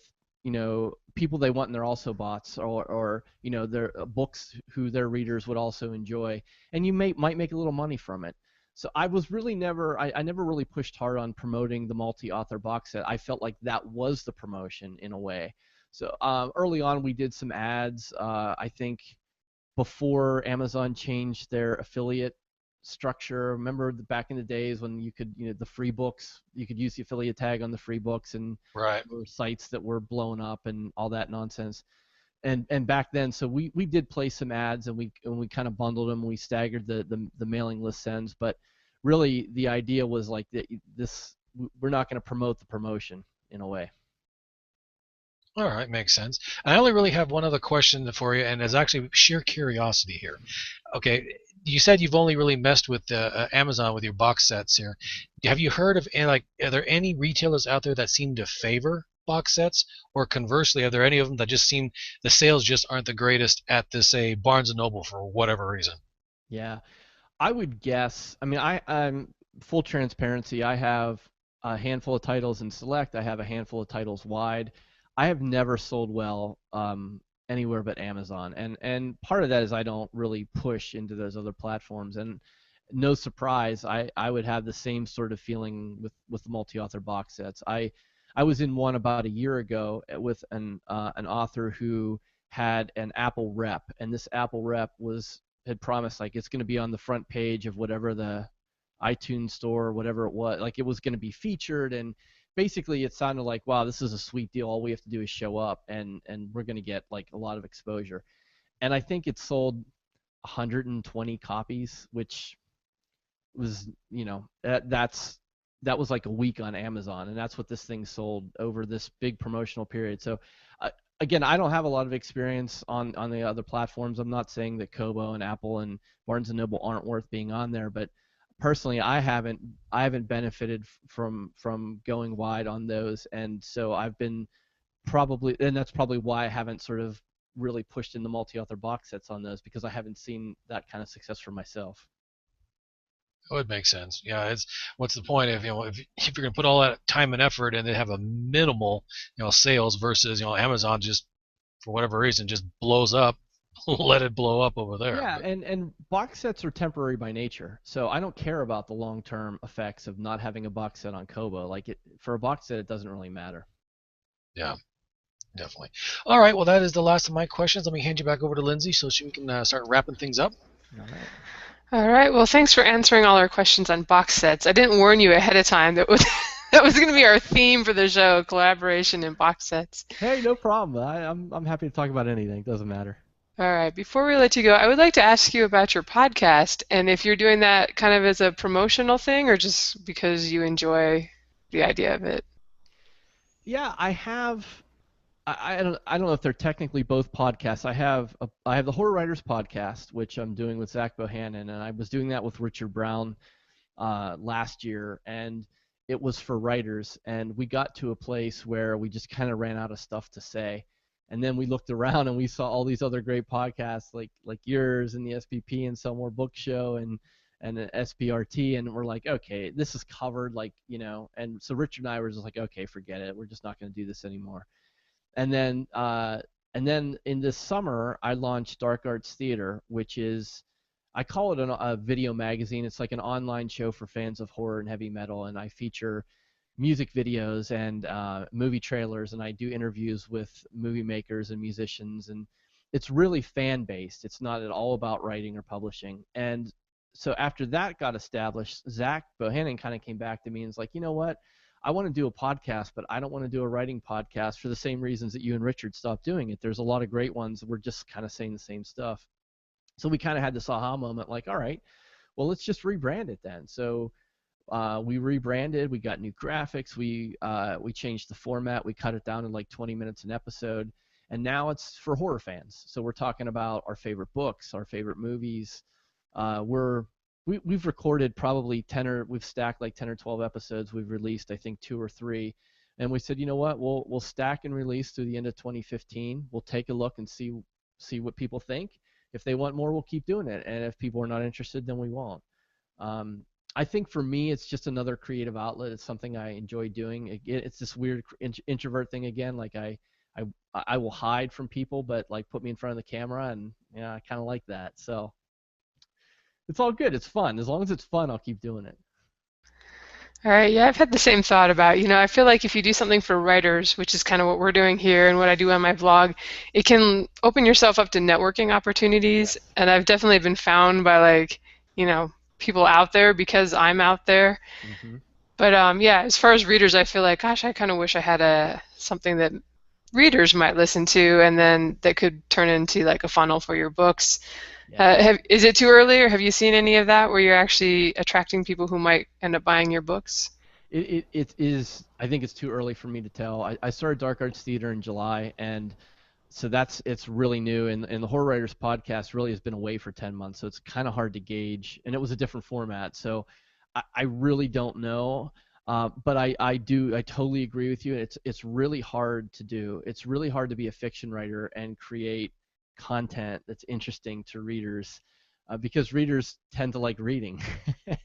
people they want, and they're also bots, or their books who their readers would also enjoy, and you might make a little money from it. So I was really I never really pushed hard on promoting the multi-author box set. I felt like that was the promotion in a way. So early on we did some ads. I think before Amazon changed their affiliate structure. Remember back in the days when you could, the free books, you could use the affiliate tag on the free books, and Right. there were sites that were blown up and all that nonsense. And back then, so we did place some ads, and we kind of bundled them. We staggered the mailing list sends, but really the idea was like we're not going to promote the promotion in a way. All right, makes sense. I only really have one other question for you, and it's actually sheer curiosity here. Okay, you said you've only really messed with Amazon with your box sets here. Have you heard of are there any retailers out there that seem to favor box sets, or conversely, are there any of them that just seem the sales just aren't the greatest at this, say, Barnes and Noble for whatever reason? Yeah, I would guess. I mean, I'm full transparency. I have a handful of titles in Select. I have a handful of titles wide. I have never sold well anywhere but Amazon, and part of that is I don't really push into those other platforms. And no surprise, I would have the same sort of feeling with the multi-author box sets. I was in one about a year ago with an author who had an Apple rep, and this Apple rep had promised, like, it's going to be on the front page of whatever the iTunes store or whatever it was, like it was going to be featured, and basically it sounded like, wow, this is a sweet deal. All we have to do is show up, and we're going to get like a lot of exposure. And I think it sold 120 copies, which was, that was like a week on Amazon, and that's what this thing sold over this big promotional period. So again, I don't have a lot of experience on the other platforms. I'm not saying that Kobo and Apple and Barnes and Noble aren't worth being on there, but personally, I haven't benefited from going wide on those, and so I've been and that's probably why I haven't sort of really pushed in the multi-author box sets on those, because I haven't seen that kind of success for myself. It would make sense. Yeah, it's what's the point if if you're gonna put all that time and effort and then have a minimal sales versus Amazon just for whatever reason just blows up, let it blow up over there. Yeah, But and box sets are temporary by nature, so I don't care about the long-term effects of not having a box set on Kobo. Like for a box set, it doesn't really matter. yeah, definitely. All right, well that is the last of my questions. Let me hand you back over to Lindsay so we can start wrapping things up. All right. All right. Well, thanks for answering all our questions on box sets. I didn't warn you ahead of time that that was going to be our theme for the show: collaboration and box sets. Hey, no problem. I'm happy to talk about anything. Doesn't matter. All right. Before we let you go, I would like to ask you about your podcast, and if you're doing that kind of as a promotional thing or just because you enjoy the idea of it. Yeah, I have. I don't know if they're technically both podcasts. I have the Horror Writers podcast, which I'm doing with Zach Bohannon, and I was doing that with Richard Brown last year, and it was for writers. And we got to a place where we just kind of ran out of stuff to say, and then we looked around and we saw all these other great podcasts like yours and the SPP and Sell More Book Show and an SPRT, and we're like, okay, this is covered, and so Richard and I were just like, okay, forget it, we're just not going to do this anymore. And then in this summer, I launched Dark Arts Theater, which is, I call it a video magazine. It's like an online show for fans of horror and heavy metal, and I feature music videos and movie trailers, and I do interviews with movie makers and musicians, and it's really fan-based. It's not at all about writing or publishing. And so after that got established, Zach Bohannon kind of came back to me and was like, you know what? I want to do a podcast, but I don't want to do a writing podcast for the same reasons that you and Richard stopped doing it. There's a lot of great ones. We're just kind of saying the same stuff. So we kind of had this aha moment, like, all right, well, let's just rebrand it then. So we rebranded. We got new graphics. We changed the format. We cut it down to like 20 minutes an episode, and now it's for horror fans. So we're talking about our favorite books, our favorite movies. We've recorded probably we've stacked like 10 or 12 episodes. We've released, I think, 2 or 3, and we said, you know what, we'll stack and release through the end of 2015. We'll take a look and see what people think. If they want more, we'll keep doing it, and if people are not interested, then we won't. I think for me, it's just another creative outlet. It's something I enjoy doing. It's this weird introvert thing again. Like I will hide from people, but like put me in front of the camera, and yeah, I kind of like that. So it's all good. It's fun. As long as it's fun, I'll keep doing it. All right, yeah, I've had the same thought about, I feel like if you do something for writers, which is kind of what we're doing here and what I do on my vlog, it can open yourself up to networking opportunities. Yes. And I've definitely been found by people out there because I'm out there. Mm-hmm. But yeah, as far as readers, I feel like, gosh, I kind of wish I had something that readers might listen to and then that could turn into like a funnel for your books. Yeah. Is it too early, or have you seen any of that where you're actually attracting people who might end up buying your books? It is. I think it's too early for me to tell. I started Dark Arts Theater in July, and so it's really new. And the Horror Writers podcast really has been away for 10 months, so it's kind of hard to gauge. And it was a different format, so I really don't know. But I totally agree with you. It's really hard to do. It's really hard to be a fiction writer and create content that's interesting to readers, because readers tend to like reading,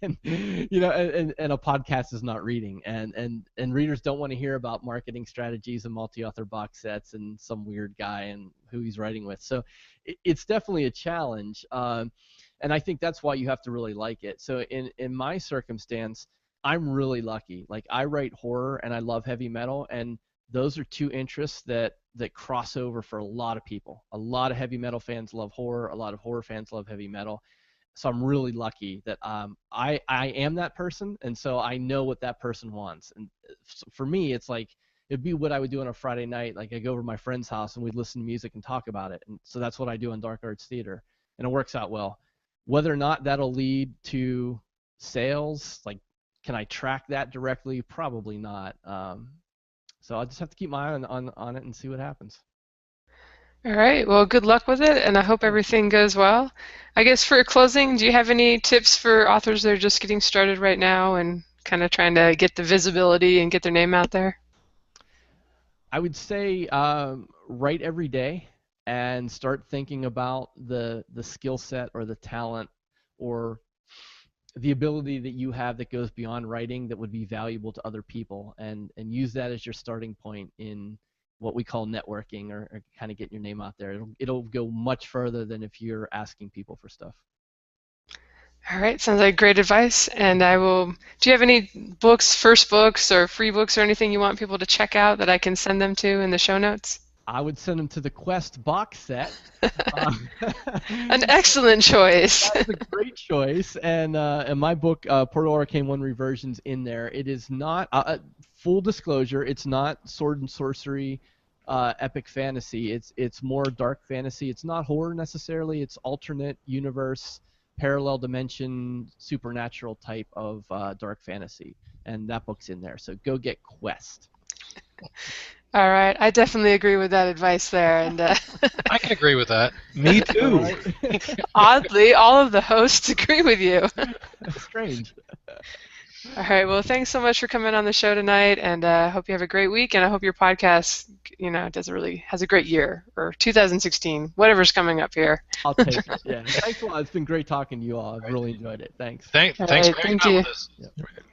and and a podcast is not reading, and readers don't want to hear about marketing strategies and multi-author box sets and some weird guy and who he's writing with. So it's definitely a challenge, and I think that's why you have to really like it. So in my circumstance, I'm really lucky. Like I write horror and I love heavy metal, and those are two interests that cross over for a lot of people. A lot of heavy metal fans love horror. A lot of horror fans love heavy metal. So I'm really lucky that I am that person, and so I know what that person wants. And for me, it's like it'd be what I would do on a Friday night. Like I go over to my friend's house and we'd listen to music and talk about it. And so that's what I do in Dark Arts Theater, and it works out well. Whether or not that'll lead to sales, like can I track that directly? Probably not. So I'll just have to keep my eye on it and see what happens. All right. Well, good luck with it, and I hope everything goes well. I guess for closing, do you have any tips for authors that are just getting started right now and kind of trying to get the visibility and get their name out there? I would say write every day and start thinking about the skill set or the talent or the ability that you have that goes beyond writing that would be valuable to other people, and use that as your starting point in what we call networking, or kind of getting your name out there. It'll go much further than if you're asking people for stuff. All right. Sounds like great advice. And I will. Do you have any books, first books, or free books, or anything you want people to check out that I can send them to in the show notes? I would send them to the Quest box set. An excellent choice. That's a great choice, and my book, Portal Arcane 1 Reversion's in there. It is not, full disclosure, it's not sword and sorcery, epic fantasy. It's more dark fantasy. It's not horror necessarily. It's alternate universe, parallel dimension, supernatural type of dark fantasy, and that book's in there. So go get Quest. All right, I definitely agree with that advice there, and I can agree with that. Me too. oddly, all of the hosts agree with you. Strange. All right, well, thanks so much for coming on the show tonight, and I hope you have a great week, and I hope your podcast, has a great year, or 2016, whatever's coming up here. I'll take it. Yeah. Thanks a lot. It's been great talking to you all. I've really enjoyed it. Thanks. Thanks All for right, hanging thank out you. with us.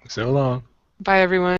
So long. Bye, everyone.